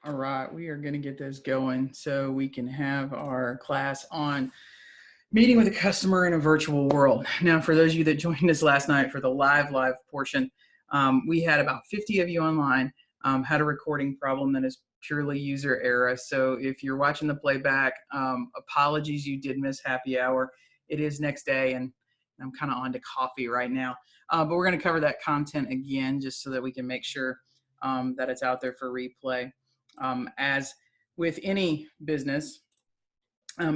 All right, we are going to get this going so we can have our class on meeting with a customer in a virtual world. Now, for those of you that joined us last night for the live portion, we had about 50 of you online, had a recording problem that is purely user error. So if you're watching the playback, apologies, you did miss happy hour. It is next day, and I'm kind of on to coffee right now. But we're going to cover that content again just so that we can make sure that it's out there for replay. As with any business,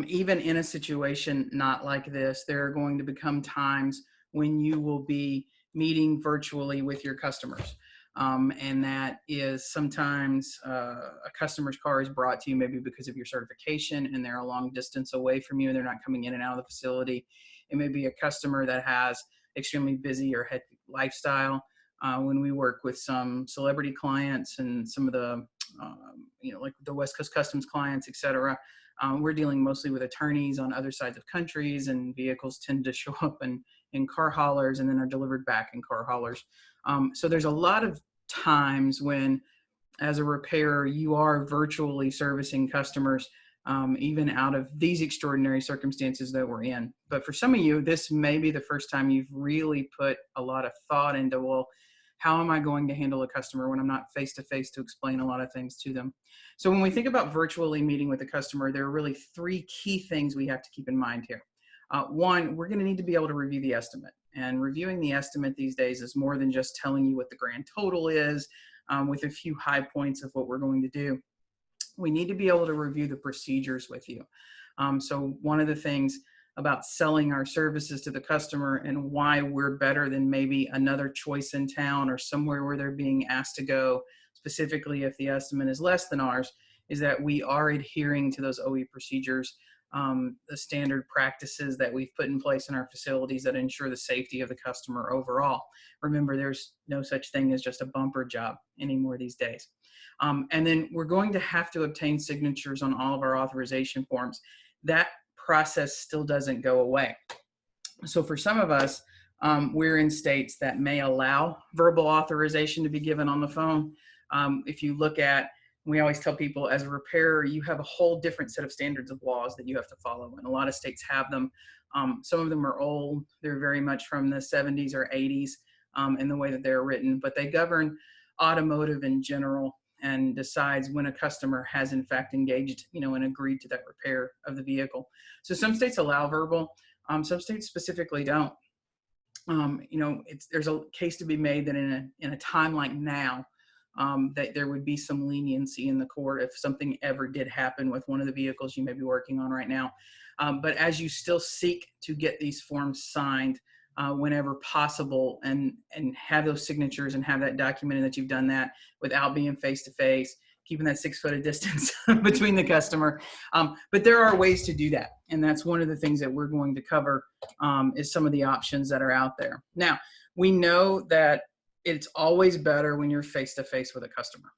even in a situation not like this, there are going to become times when you will be meeting virtually with your customers. And that is sometimes a customer's car is brought to you maybe because of your certification and they're a long distance away from you and they're not coming in and out of the facility. It may be a customer that has extremely busy or hectic lifestyle. When we work with some celebrity clients and some of the, like the West Coast Customs clients, et cetera, we're dealing mostly with attorneys on other sides of countries, and vehicles tend to show up in car haulers and then are delivered back in car haulers. So there's a lot of times when, as a repairer, you are virtually servicing customers, even out of these extraordinary circumstances that we're in. But for some of you, this may be the first time you've really put a lot of thought into, well, how am I going to handle a customer when I'm not face-to-face to explain a lot of things to them? So when we think about virtually meeting with a customer, there are really three key things we have to keep in mind here. One, we're going to need to be able to review the estimate. And reviewing the estimate these days is more than just telling you what the grand total is, with a few high points of what we're going to do. We need to be able to review the procedures with you. So one of the things about selling our services to the customer and why we're better than maybe another choice in town or somewhere where they're being asked to go, specifically if the estimate is less than ours, is that we are adhering to those OE procedures, the standard practices that we've put in place in our facilities that ensure the safety of the customer overall. Remember, there's no such thing as just a bumper job anymore these days. And then we're going to have to obtain signatures on all of our authorization forms. That process still doesn't go away. So for some of us, we're in states that may allow verbal authorization to be given on the phone. If you look at, we always tell people, as a repairer, you have a whole different set of standards of laws that you have to follow, and a lot of states have them. Some of them are old. They're very much from the 70s or 80s in the way that they're written, but they govern automotive in general and decides when a customer has in fact engaged, and agreed to that repair of the vehicle. So some states allow verbal, some states specifically don't. There's a case to be made that in a time like now, that there would be some leniency in the court if something ever did happen with one of the vehicles you may be working on right now. But as you still seek to get these forms signed whenever possible and have those signatures and have that documented that you've done that without being face-to-face, keeping that 6 foot of distance between the customer. But there are ways to do that. And that's one of the things that we're going to cover, is some of the options that are out there. Now, we know that it's always better when you're face-to-face with a customer.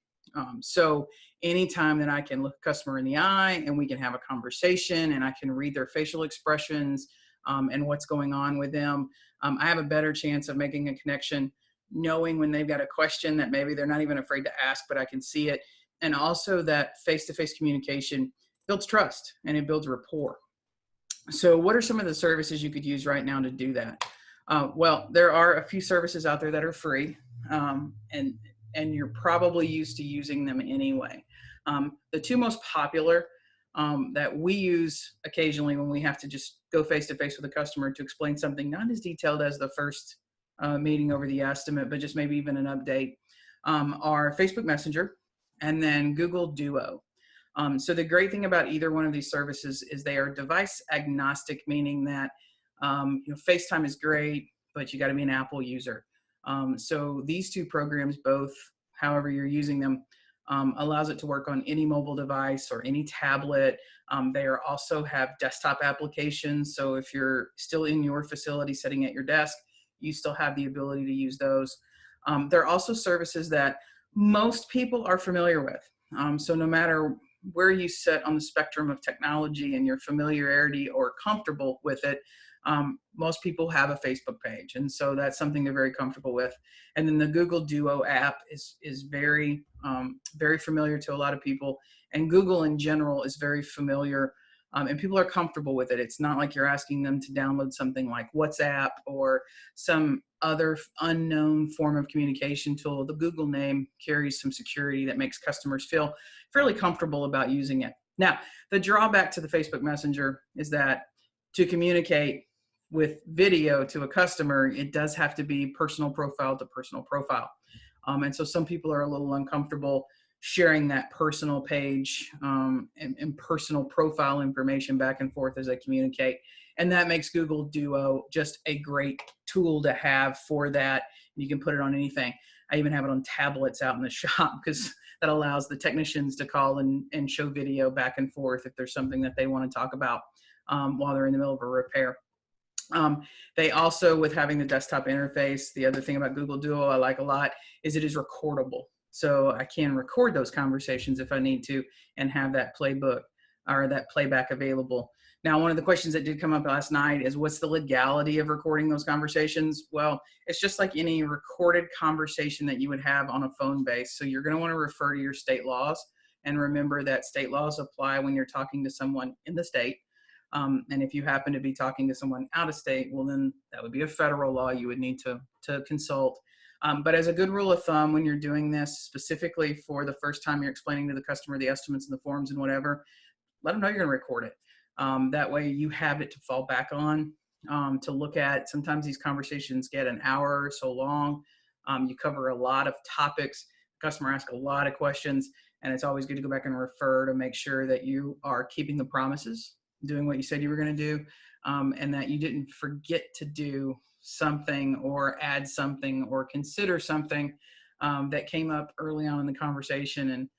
So anytime that I can look a customer in the eye and we can have a conversation and I can read their facial expressions and what's going on with them, I have a better chance of making a connection, knowing when they've got a question that maybe they're not even afraid to ask, but I can see it. And also that face-to-face communication builds trust and it builds rapport. So what are some of the services you could use right now to do that? Well, there are a few services out there that are free, and you're probably used to using them anyway. The two most popular that we use occasionally when we have to just go face-to-face with a customer to explain something not as detailed as the first meeting over the estimate, but just maybe even an update, are Facebook Messenger and then Google Duo. So the great thing about either one of these services is they are device agnostic, meaning that FaceTime is great, but you got to be an Apple user. So these two programs, both, however you're using them, allows it to work on any mobile device or any tablet. They also have desktop applications. So if you're still in your facility sitting at your desk, you still have the ability to use those. There are also services that most people are familiar with. So no matter where you sit on the spectrum of technology and your familiarity or comfortable with it, most people have a Facebook page, and so that's something they're very comfortable with. And then the Google Duo app is very very familiar to a lot of people, and Google in general is very familiar, and people are comfortable with it. It's not like you're asking them to download something like WhatsApp or some other unknown form of communication tool. The Google name carries some security that makes customers feel fairly comfortable about using it. Now, the drawback to the Facebook Messenger is that to communicate with video to a customer, it does have to be personal profile to personal profile. And so some people are a little uncomfortable sharing that personal page and personal profile information back and forth as they communicate. And that makes Google Duo just a great tool to have for that. You can put it on anything. I even have it on tablets out in the shop because that allows the technicians to call and show video back and forth if there's something that they want to talk about while they're in the middle of a repair. They also, with having the desktop interface, the other thing about Google Duo I like a lot is it is recordable. So I can record those conversations if I need to and have that playbook or that playback available. Now, one of the questions that did come up last night is what's the legality of recording those conversations? Well, it's just like any recorded conversation that you would have on a phone base. So you're going to want to refer to your state laws and remember that state laws apply when you're talking to someone in the state. And if you happen to be talking to someone out of state, well, then that would be a federal law you would need to consult. But as a good rule of thumb, when you're doing this specifically for the first time you're explaining to the customer the estimates and the forms and whatever, let them know you're going to record it. That way you have it to fall back on, to look at. Sometimes these conversations get an hour or so long. You cover a lot of topics. The customer asks a lot of questions, and it's always good to go back and refer to make sure that you are keeping the promises, doing what you said you were going to do, and that you didn't forget to do something or add something or consider something that came up early on in the conversation. And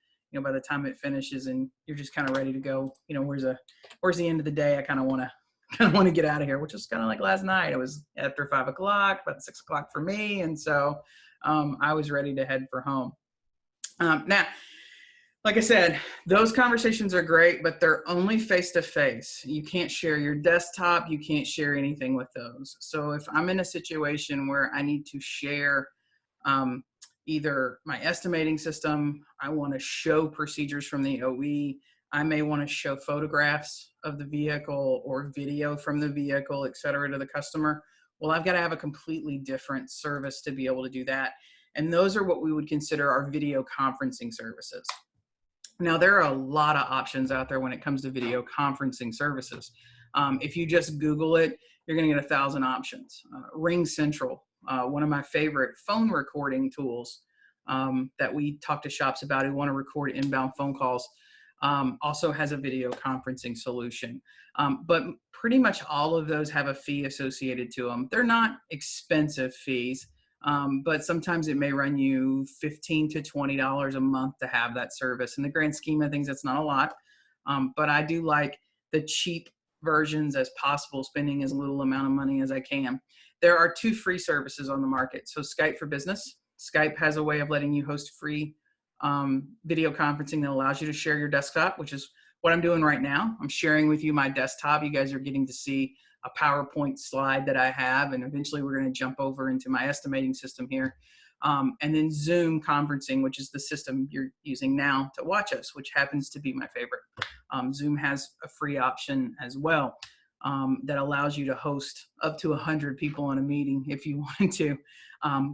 by the time it finishes and you're just kind of ready to go, where's the end of the day? I kind of want to get out of here, which is kind of like last night. It was after 5 o'clock, about 6 o'clock for me, and so I was ready to head for home. Now, like I said, those conversations are great, but they're only face-to-face. You can't share your desktop. You can't share anything with those. So if I'm in a situation where I need to share either my estimating system, I want to show procedures from the OE, I may want to show photographs of the vehicle or video from the vehicle, et cetera, to the customer. Well, I've got to have a completely different service to be able to do that. And those are what we would consider our video conferencing services. Now, there are a lot of options out there when it comes to video conferencing services. If you just Google it, you're going to get 1,000 options. Ring Central, one of my favorite phone recording tools that we talk to shops about who want to record inbound phone calls, also has a video conferencing solution. But pretty much all of those have a fee associated to them. They're not expensive fees. But sometimes it may run you $15 to $20 a month to have that service. In the grand scheme of things, that's not a lot. But I do like the cheap versions as possible, spending as little amount of money as I can. There are 2 free services on the market. So Skype for Business. Skype has a way of letting you host free video conferencing that allows you to share your desktop, which is what I'm doing right now. I'm sharing with you my desktop. You guys are getting to see a PowerPoint slide that I have, and eventually we're going to jump over into my estimating system here. And then Zoom conferencing, which is the system you're using now to watch us, which happens to be my favorite. Zoom has a free option as well that allows you to host up to 100 people in a meeting if you wanted to.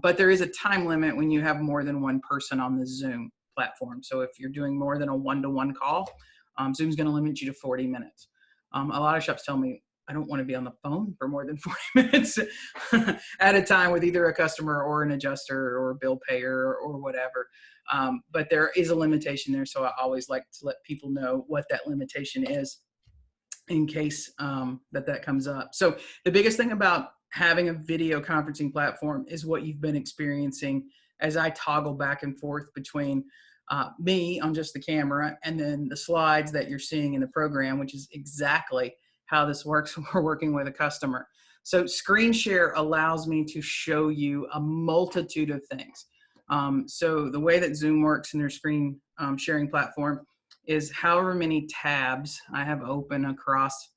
But there is a time limit when you have more than one person on the Zoom platform. So if you're doing more than a one-to-one call, Zoom's going to limit you to 40 minutes. A lot of shops tell me, I don't want to be on the phone for more than 40 minutes at a time with either a customer or an adjuster or a bill payer or whatever. But there is a limitation there. So I always like to let people know what that limitation is in case that comes up. So the biggest thing about having a video conferencing platform is what you've been experiencing as I toggle back and forth between me on just the camera and then the slides that you're seeing in the program, which is exactly how this works when we're working with a customer. So screen share allows me to show you a multitude of things. So the way that Zoom works in their screen sharing platform is however many tabs I have open across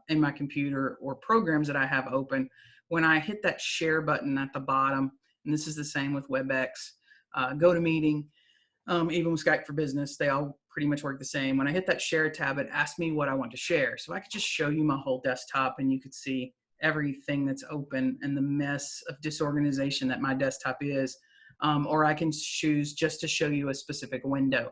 in my computer or programs that I have open. When I hit that share button at the bottom, and this is the same with WebEx, GoToMeeting, even with Skype for Business, they all pretty much work the same. When I hit that share tab, it asks me what I want to share. So I could just show you my whole desktop and you could see everything that's open and the mess of disorganization that my desktop is. Or I can choose just to show you a specific window,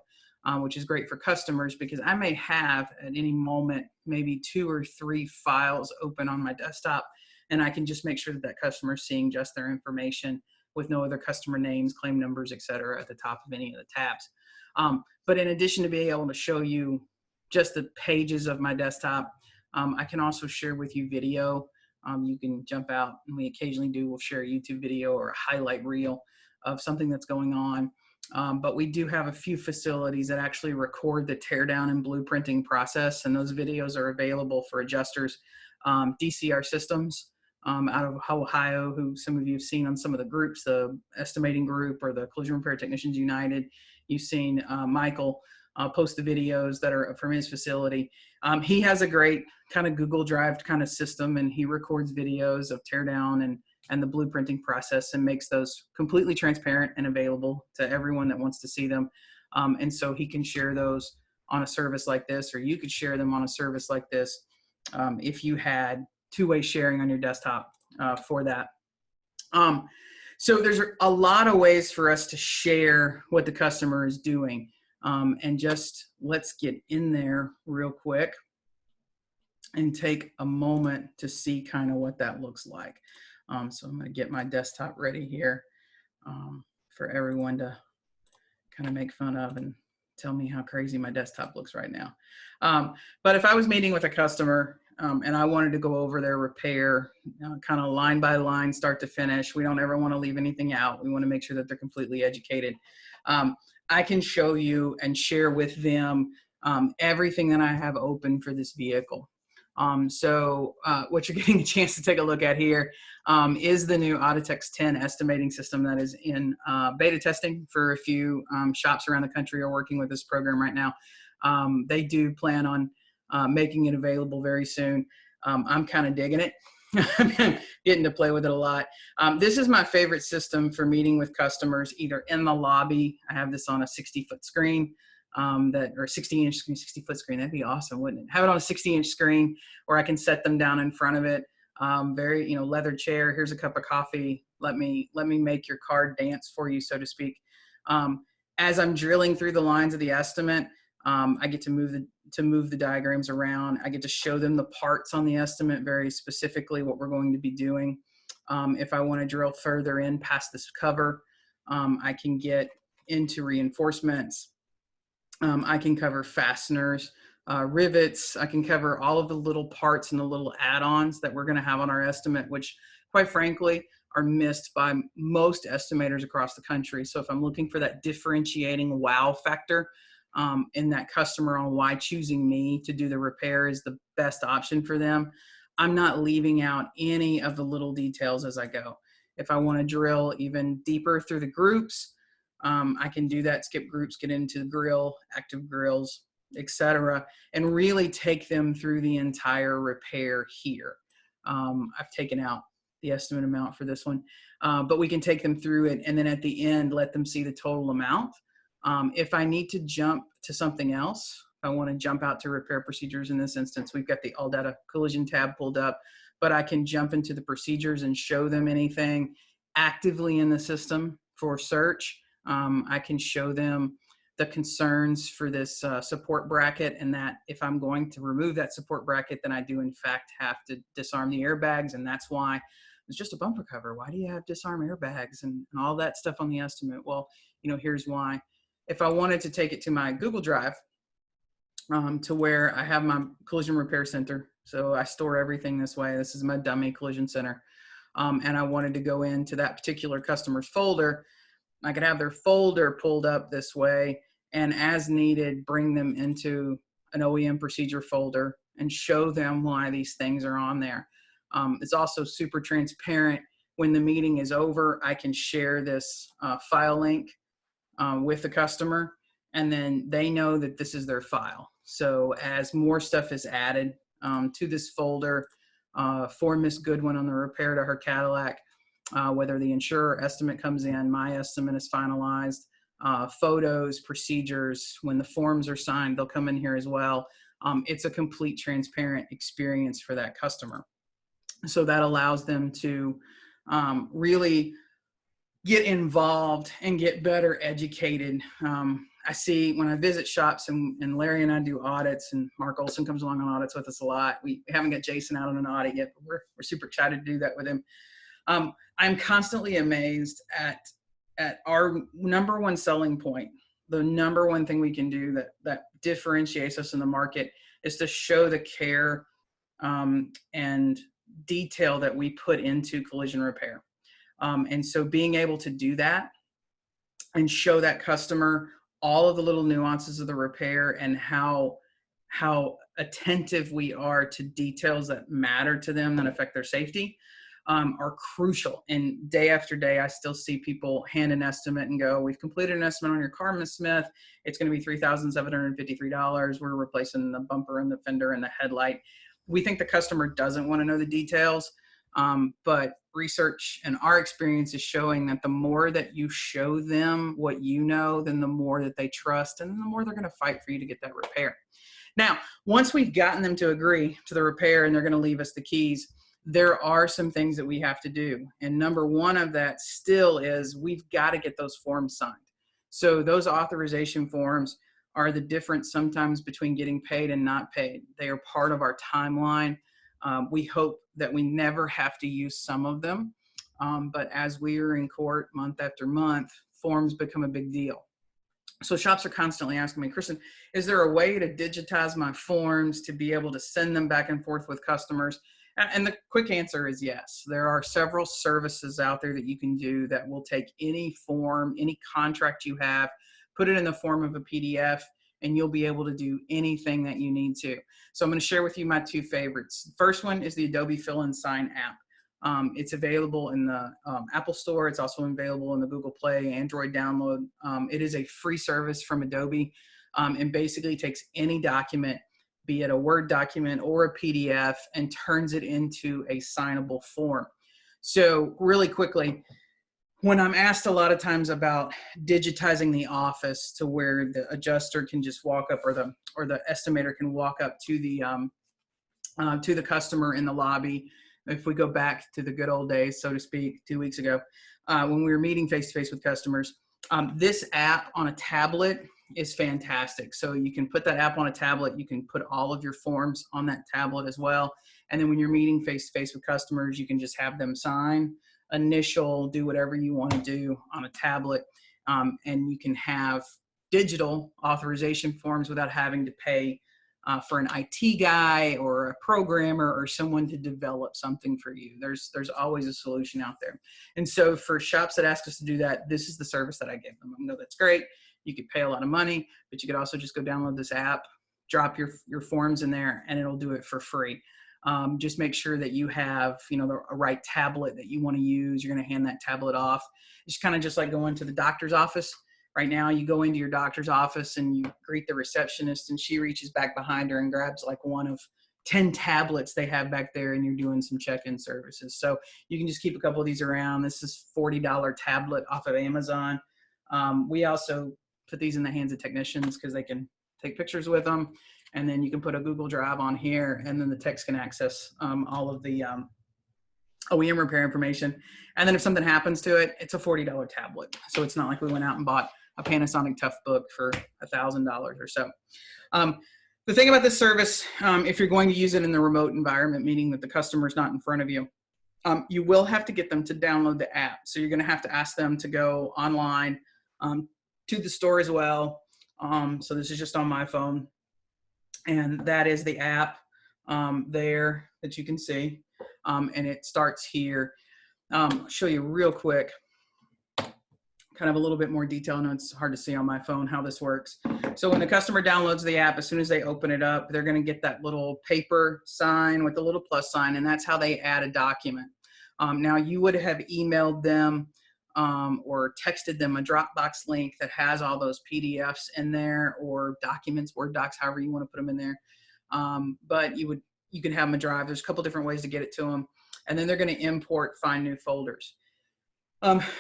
which is great for customers because I may have at any moment maybe 2 or 3 files open on my desktop, and I can just make sure that that customer is seeing just their information with no other customer names, claim numbers, et cetera, at the top of any of the tabs. But in addition to being able to show you just the pages of my desktop, I can also share with you video. You can jump out, and we occasionally do, we'll share a YouTube video or a highlight reel of something that's going on. But we do have a few facilities that actually record the teardown and blueprinting process, and those videos are available for adjusters. DCR Systems out of Ohio, who some of you have seen on some of the groups, the estimating group or the Collision Repair Technicians United. You've seen Michael post the videos that are from his facility. He has a great kind of Google Drive kind of system, and he records videos of teardown and the blueprinting process and makes those completely transparent and available to everyone that wants to see them. And so he can share those on a service like this, or you could share them on a service like this if you had two-way sharing on your desktop for that. So there's a lot of ways for us to share what the customer is doing. And just let's get in there real quick and take a moment to see kind of what that looks like. So I'm going to get my desktop ready here for everyone to kind of make fun of and tell me how crazy my desktop looks right now. But if I was meeting with a customer and I wanted to go over their repair, kind of line by line, start to finish, we don't ever want to leave anything out. We want to make sure that they're completely educated. I can show you and share with them everything that I have open for this vehicle. So what you're getting a chance to take a look at here is the new Audit X10 estimating system that is in beta testing for a few shops around the country are working with this program right now. They do plan on making it available very soon. I'm kind of digging it. I've been getting to play with it a lot. This is my favorite system for meeting with customers, either in the lobby. I have this on a 60-foot screen, or 60-inch screen, 60-foot screen. That'd be awesome, wouldn't it? Have it on a 60-inch screen, or I can set them down in front of it. Very, leather chair. Here's a cup of coffee. Let me make your card dance for you, so to speak. As I'm drilling through the lines of the estimate, I get to move the diagrams around. I get to show them the parts on the estimate, very specifically what we're going to be doing. If I want to drill further in past this cover, I can get into reinforcements. I can cover fasteners, rivets. I can cover all of the little parts and the little add-ons that we're going to have on our estimate, which quite frankly are missed by most estimators across the country. So if I'm looking for that differentiating wow factor in that customer on why choosing me to do the repair is the best option for them, I'm not leaving out any of the little details as I go. If I want to drill even deeper through the groups, I can do that, skip groups, get into the grill, active grills, etc., and really take them through the entire repair here. I've taken out the estimate amount for this one, but we can take them through it, and then at the end, let them see the total amount. If I need to jump to something else, I want to jump out to repair procedures. In this instance, we've got the All Data Collision tab pulled up, but I can jump into the procedures and show them anything actively in the system for search. I can show them the concerns for this support bracket, and that if I'm going to remove that support bracket, then I do in fact have to disarm the airbags, and that's why it's just a bumper cover. Why do you have disarm airbags and all that stuff on the estimate? Well, here's why. If I wanted to take it to my Google Drive, to where I have my collision repair center, so I store everything this way. This is my dummy collision center, and I wanted to go into that particular customer's folder. I could have their folder pulled up this way, and as needed, bring them into an OEM procedure folder and show them why these things are on there. It's also super transparent. When the meeting is over, I can share this file link with the customer, and then they know that this is their file. So as more stuff is added, to this folder for Miss Goodwin on the repair to her Cadillac, whether the insurer estimate comes in, my estimate is finalized, photos, procedures. When the forms are signed, they'll come in here as well. It's a complete transparent experience for that customer. So that allows them to really get involved and get better educated. I see when I visit shops and Larry and I do audits, and Mark Olson comes along on audits with us a lot. We haven't got Jason out on an audit yet, but we're super excited to do that with him. I'm constantly amazed at our number one selling point. The number one thing we can do that differentiates us in the market is to show the care and detail that we put into collision repair. And so being able to do that and show that customer all of the little nuances of the repair and how attentive we are to details that matter to them that affect their safety are crucial. And day after day, I still see people hand an estimate and go, we've completed an estimate on your car, Ms. Smith. It's going to be $3,753. We're replacing the bumper and the fender and the headlight. We think the customer doesn't want to know the details, but research and our experience is showing that the more that you show them what you know, then the more that they trust, and the more they're going to fight for you to get that repair. Now, once we've gotten them to agree to the repair and they're going to leave us the keys, there are some things that we have to do. And number one of that still is we've got to get those forms signed. So those authorization forms are the difference sometimes between getting paid and not paid. They are part of our timeline. We hope that we never have to use some of them. But as we are in court month after month, forms become a big deal. So shops are constantly asking me, Kristen, is there a way to digitize my forms to be able to send them back and forth with customers? And the quick answer is yes. There are several services out there that you can do that will take any form, any contract you have, put it in the form of a PDF, and you'll be able to do anything that you need to. So I'm going to share with you my two favorites. The first one is the Adobe Fill and Sign app. It's available in the Apple Store. It's also available in the Google Play, Android download. It is a free service from Adobe and basically takes any document, be it a Word document or a PDF, and turns it into a signable form. So really quickly, when I'm asked a lot of times about digitizing the office to where the adjuster can just walk up, or the estimator can walk up to the customer in the lobby. If we go back to the good old days, so to speak, 2 weeks ago, when we were meeting face-to-face with customers, this app on a tablet is fantastic. So you can put that app on a tablet. You can put all of your forms on that tablet as well. And then when you're meeting face-to-face with customers, you can just have them sign, initial, do whatever you want to do on a tablet. And you can have digital authorization forms without having to pay for an IT guy or a programmer or someone to develop something for you. There's always a solution out there. And so for shops that ask us to do that, this is the service that I give them. I know that's great. You could pay a lot of money, but you could also just go download this app, drop your forms in there, and it'll do it for free. Just make sure that you have, the right tablet that you want to use. You're going to hand that tablet off. It's kind of just like going to the doctor's office. Right now, you go into your doctor's office and you greet the receptionist, and she reaches back behind her and grabs like one of 10 tablets they have back there, and you're doing some check-in services. So you can just keep a couple of these around. This is $40 tablet off of Amazon. We also put these in the hands of technicians because they can take pictures with them. And then you can put a Google Drive on here, and then the techs can access all of the OEM repair information. And then if something happens to it, it's a $40 tablet. So it's not like we went out and bought a Panasonic Toughbook for $1,000 or so. The thing about this service, if you're going to use it in the remote environment, meaning that the customer's not in front of you, you will have to get them to download the app. So you're going to have to ask them to go online to the store as well. So this is just on my phone. And that is the app there that you can see. And it starts here. I'll show you real quick, kind of a little bit more detail. I know it's hard to see on my phone how this works. So when the customer downloads the app, as soon as they open it up, they're going to get that little paper sign with the little plus sign, and that's how they add a document. Now, you would have emailed them or texted them a Dropbox link that has all those PDFs in there, or documents, Word docs, however you want to put them in there. But you would you can have them a drive. There's a couple different ways to get it to them. And then they're going to import, find new folders.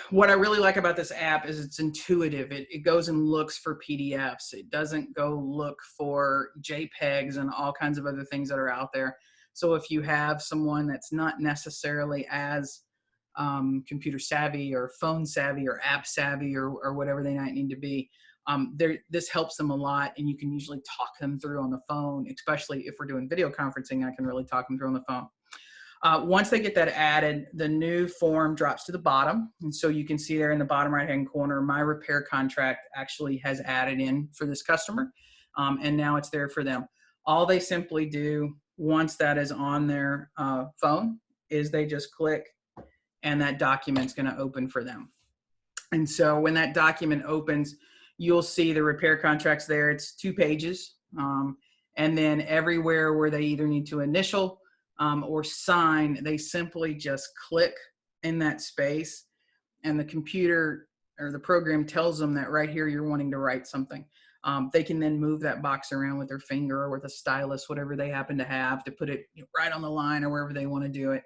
What I really like about this app is it's intuitive. It goes and looks for PDFs. It doesn't go look for JPEGs and all kinds of other things that are out there. So if you have someone that's not necessarily as computer savvy or phone savvy or app savvy or whatever they might need to be, this helps them a lot, and you can usually talk them through on the phone, especially if we're doing video conferencing. I can really talk them through on the phone. Once they get that added, the new form drops to the bottom. And so you can see there in the bottom right-hand corner, my repair contract actually has added in for this customer. And now it's there for them. All they simply do once that is on their phone is they just click, and that document's going to open for them. And so when that document opens, you'll see the repair contracts there. It's 2 pages. And then everywhere where they either need to initial or sign, they simply just click in that space, and the computer or the program tells them that right here you're wanting to write something. They can then move that box around with their finger or with a stylus, whatever they happen to have, to put it right on the line or wherever they want to do it.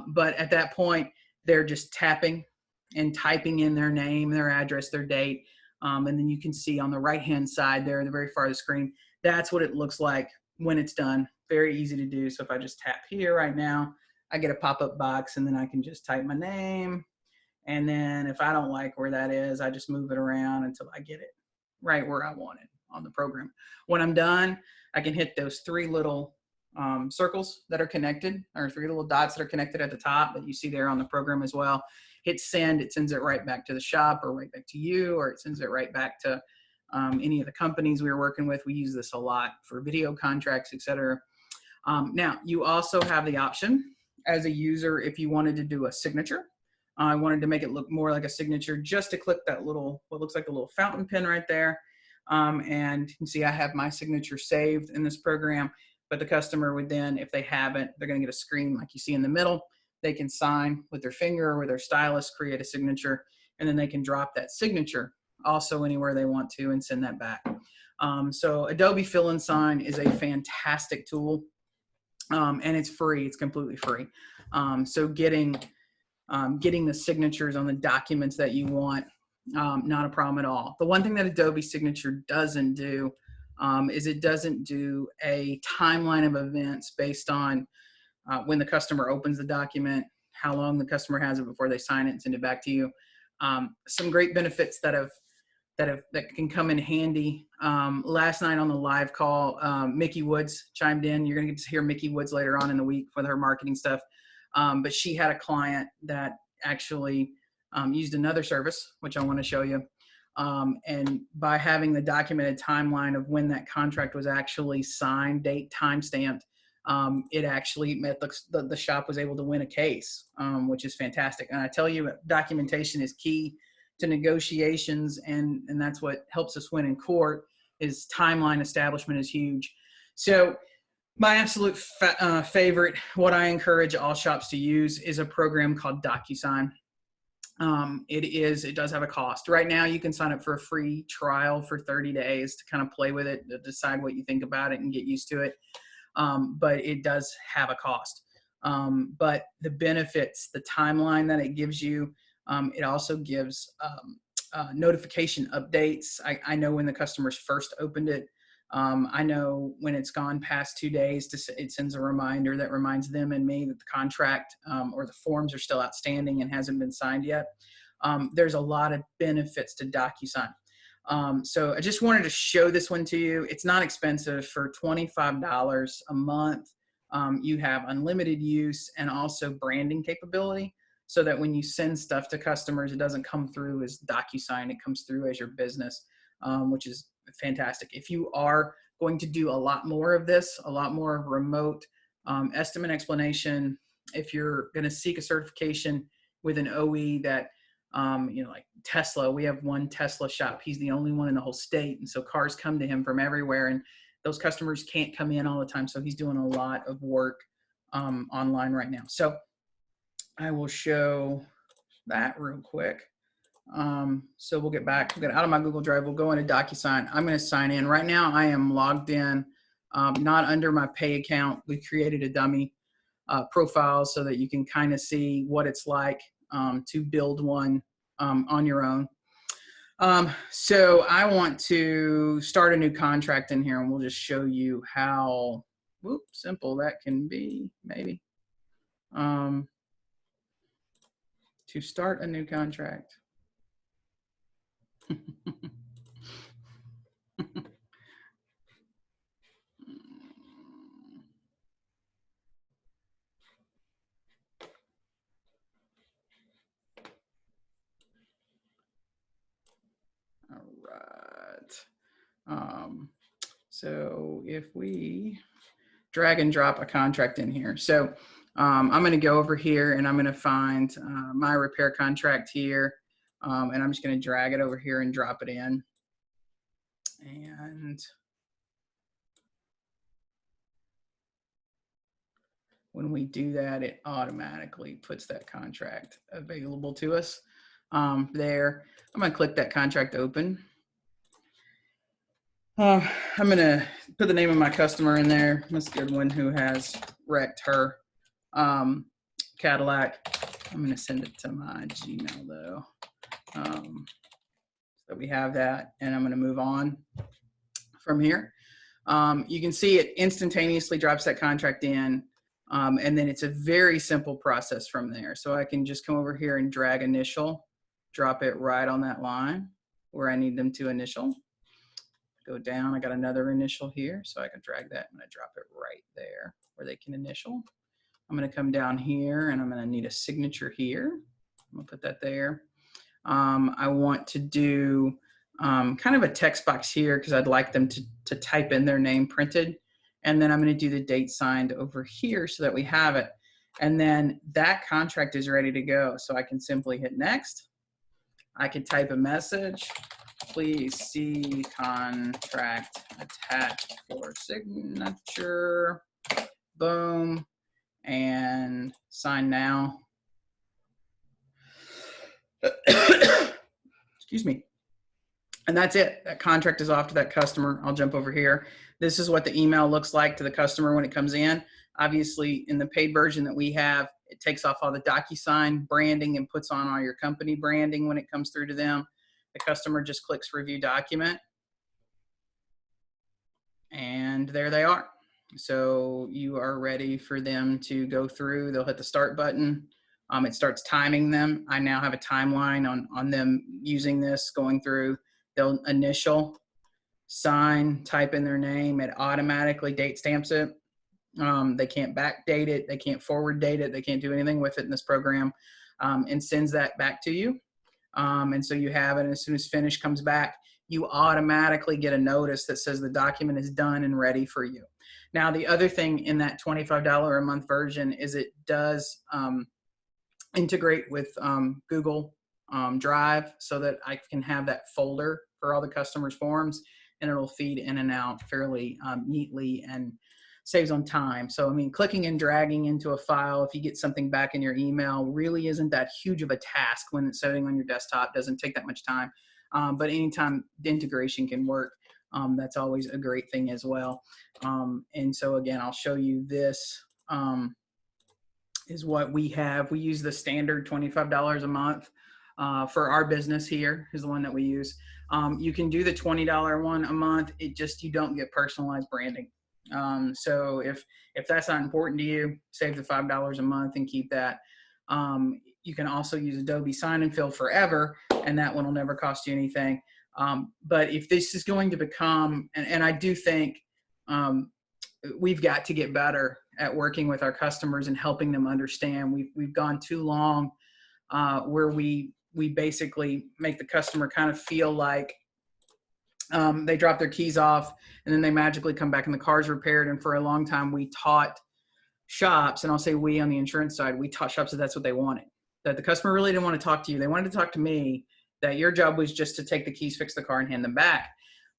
But at that point, they're just tapping and typing in their name, their address, their date. And then you can see on the right-hand side there, in the very far of the screen, that's what it looks like when it's done. Very easy to do. So if I just tap here right now, I get a pop-up box, and then I can just type my name. And then if I don't like where that is, I just move it around until I get it right where I want it on the program. When I'm done, I can hit those 3 little circles that are connected, or 3 little dots that are connected at the top that you see there on the program as well. Hit send, it sends it right back to the shop or right back to you, or it sends it right back to any of the companies we were working with. We use this a lot for video contracts, etc. Now, you also have the option as a user, if you wanted to do a signature. I wanted to make it look more like a signature, just to click that little, what looks like a little fountain pen right there. And you can see I have my signature saved in this program, but the customer would then, if they haven't, they're going to get a screen like you see in the middle. They can sign with their finger or with their stylus, create a signature, and then they can drop that signature also anywhere they want to and send that back. So Adobe Fill and Sign is a fantastic tool, and it's free. It's completely free. So getting the signatures on the documents that you want, not a problem at all. The one thing that Adobe Signature doesn't do is it doesn't do a timeline of events based on when the customer opens the document, how long the customer has it before they sign it and send it back to you. Some great benefits that can come in handy. Last night on the live call, Mickey Woods chimed in. You're going to get to hear Mickey Woods later on in the week with her marketing stuff. But she had a client that actually used another service, which I want to show you. And by having the documented timeline of when that contract was actually signed, date, time stamped, it actually met the shop was able to win a case, which is fantastic. And I tell you, documentation is key to negotiations, and that's what helps us win in court. Is timeline establishment is huge. So my absolute favorite, what I encourage all shops to use, is a program called DocuSign. It does have a cost. Right now, you can sign up for a free trial for 30 days to kind of play with it, to decide what you think about it and get used to it. But it does have a cost. But the benefits, the timeline that it gives you, it also gives notification updates. I know when the customers first opened it. I know when it's gone past 2 days, it sends a reminder that reminds them and me that the contract or the forms are still outstanding and hasn't been signed yet. There's a lot of benefits to DocuSign. So I just wanted to show this one to you. It's not expensive. For $25 a month, you have unlimited use and also branding capability, so that when you send stuff to customers, it doesn't come through as DocuSign. It comes through as your business, which is fantastic. If you are going to do a lot more of this, a lot more remote estimate explanation, if you're going to seek a certification with an OE that, like Tesla, we have one Tesla shop. He's the only one in the whole state. And so cars come to him from everywhere, and those customers can't come in all the time. So he's doing a lot of work online right now. So I will show that real quick. So we'll get out of my Google Drive. We'll go into DocuSign. I'm going to sign in. Right now I am logged in not under my pay account. We created a dummy profile so that you can kind of see what it's like to build one on your own. So I want to start a new contract in here, and we'll just show you how simple that can be, maybe. To start a new contract. All right. So if we drag and drop a contract in here. So I'm going to go over here and I'm going to find my repair contract here. And I'm just going to drag it over here and drop it in. And when we do that, it automatically puts that contract available to us there. I'm going to click that contract open. I'm going to put the name of my customer in there. That's a good one, who has wrecked her Cadillac. I'm going to send it to my Gmail though. So we have that, and I'm going to move on from here. You can see it instantaneously drops that contract in, and then it's a very simple process from there. So I can just come over here and drag initial, drop it right on that line where I need them to initial. Go down, I got another initial here, so I can drag that and I drop it right there where they can initial. I'm going to come down here and I'm going to need a signature here. I'm going to put that there. I want to do kind of a text box here because I'd like them to type in their name printed. And then I'm going to do the date signed over here so that we have it. And then that contract is ready to go. So I can simply hit next. I can type a message. Please see contract attached for signature. Boom. And sign now. Excuse me. And that's it. That contract is off to that customer. I'll jump over here. This is what the email looks like to the customer when it comes in. Obviously, in the paid version that we have, it takes off all the DocuSign branding and puts on all your company branding when it comes through to them. The customer just clicks review document. And there they are. So you are ready for them to go through. They'll hit the start button. It starts timing them. I now have a timeline on them using this, going through. They'll initial, sign, type in their name. It automatically date stamps it. They can't backdate it. They can't forward date it. They can't do anything with it in this program, and sends that back to you. And so you have it, and as soon as finish comes back, you automatically get a notice that says the document is done and ready for you. Now, the other thing in that $25 a month version is it does integrate with Google Drive so that I can have that folder for all the customers' forms, and it'll feed in and out fairly neatly and saves on time. So, I mean, clicking and dragging into a file, if you get something back in your email, really isn't that huge of a task when it's sitting on your desktop. Doesn't take that much time. But anytime the integration can work, that's always a great thing as well. And so, again, I'll show you this. Is what we have. We use the standard $25 a month for our business here is the one that we use. You can do the $20 one a month. It just, you don't get personalized branding. So if that's not important to you, save the $5 a month and keep that. You can also use Adobe Sign and Fill forever, and that one will never cost you anything. But if this is going to become, and I do think we've got to get better at working with our customers and helping them understand. We've gone too long where we basically make the customer kind of feel like they drop their keys off and then they magically come back and the car's repaired. And for a long time, we taught shops, and I'll say we on the insurance side, we taught shops that that's what they wanted, that the customer really didn't want to talk to you. They wanted to talk to me, that your job was just to take the keys, fix the car, and hand them back.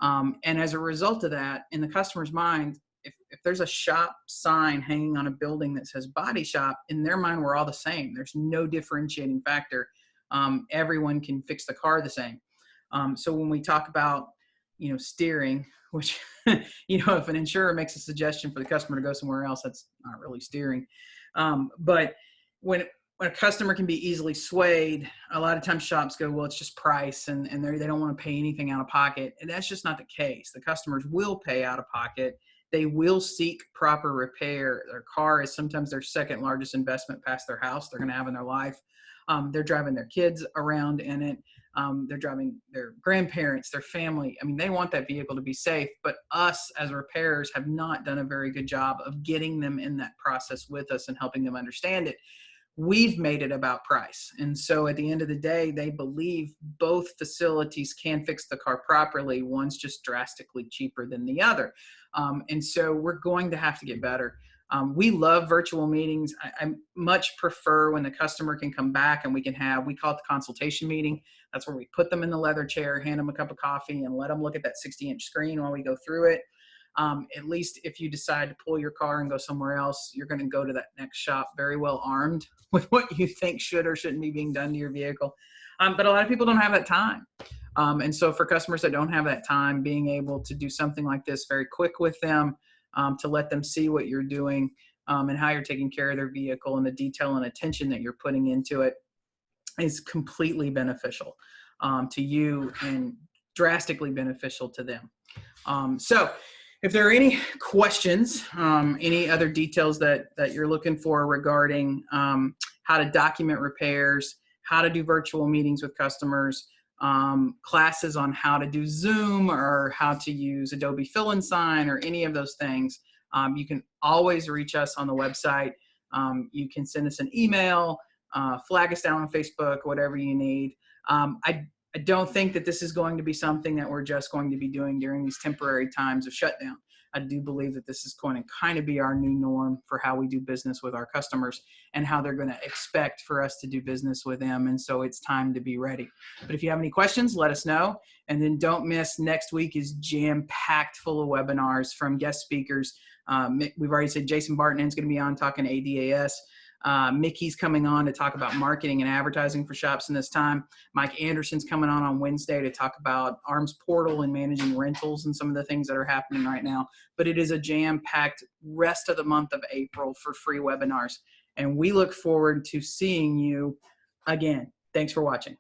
And as a result of that, in the customer's mind, if there's a shop sign hanging on a building that says body shop, in their mind, we're all the same. There's no differentiating factor. Everyone can fix the car the same. So when we talk about steering, which, if an insurer makes a suggestion for the customer to go somewhere else, that's not really steering. But when a customer can be easily swayed, a lot of times shops go, well, it's just price, and they don't want to pay anything out of pocket. And that's just not the case. The customers will pay out of pocket. They will seek proper repair. Their car is sometimes their second largest investment past their house they're going to have in their life. They're driving their kids around in it. They're driving their grandparents, their family. I mean, they want that vehicle to be safe, but us as repairers have not done a very good job of getting them in that process with us and helping them understand it. We've made it about price. And so at the end of the day, they believe both facilities can fix the car properly. One's just drastically cheaper than the other. And so we're going to have to get better. We love virtual meetings. I much prefer when the customer can come back and we call it the consultation meeting. That's where we put them in the leather chair, hand them a cup of coffee, and let them look at that 60-inch screen while we go through it. At least if you decide to pull your car and go somewhere else, you're going to go to that next shop very well armed with what you think should or shouldn't be being done to your vehicle. But a lot of people don't have that time. And so for customers that don't have that time, being able to do something like this very quick with them, to let them see what you're doing and how you're taking care of their vehicle and the detail and attention that you're putting into it is completely beneficial to you and drastically beneficial to them. So if there are any questions, any other details that you're looking for regarding how to document repairs, how to do virtual meetings with customers, classes on how to do Zoom or how to use Adobe Fill and Sign or any of those things, you can always reach us on the website. You can send us an email, flag us down on Facebook, whatever you need. I don't think that this is going to be something that we're just going to be doing during these temporary times of shutdown. I do believe that this is going to kind of be our new norm for how we do business with our customers and how they're going to expect for us to do business with them. And so it's time to be ready. But if you have any questions, let us know. And then don't miss, next week is jam-packed full of webinars from guest speakers. We've already said Jason Barton is going to be on talking ADAS. Mickey's coming on to talk about marketing and advertising for shops in this time. Mike Anderson's coming on Wednesday to talk about ARMS portal and managing rentals and some of the things that are happening right now. But it is a jam-packed rest of the month of April for free webinars. And we look forward to seeing you again. Thanks for watching.